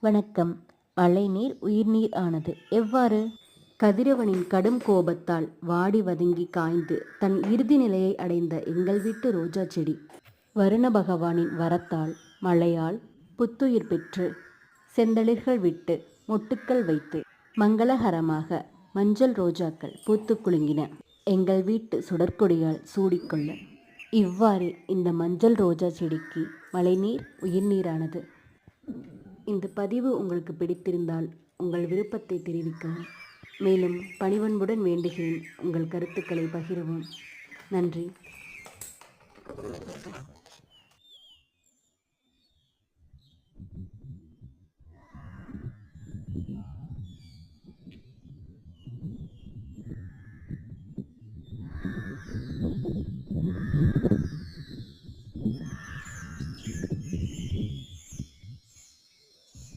வணக்கம். மழைநீர் உயிர்நீர் ஆனது எவ்வாறு? கதிரவனின் கடும் கோபத்தால் வாடி வதங்கி காய்ந்து தன் இறுதி நிலையை அடைந்த எங்கள் வீட்டு ரோஜா செடி வருண பகவானின் வரத்தால் மழையால் புத்துயிர் பெற்று செந்தளிர்கள் விட்டு மொட்டுக்கள் வைத்து மங்களகரமாக மஞ்சள் ரோஜாக்கள் பூத்து குலுங்கின. எங்கள் வீட்டு சுடற்கொடியால் சூடிக்கொள்ள இவ்வாறு இந்த மஞ்சள் ரோஜா செடிக்கு மழைநீர் உயிர்நீரானது. இந்த பதிவு உங்களுக்கு பிடித்திருந்தால் உங்கள் விருப்பத்தை தெரிவிக்கவும், மேலும் பணிவன்புடன் வேண்டுகிறேன் உங்கள் கருத்துக்களை பகிரவும். நன்றி.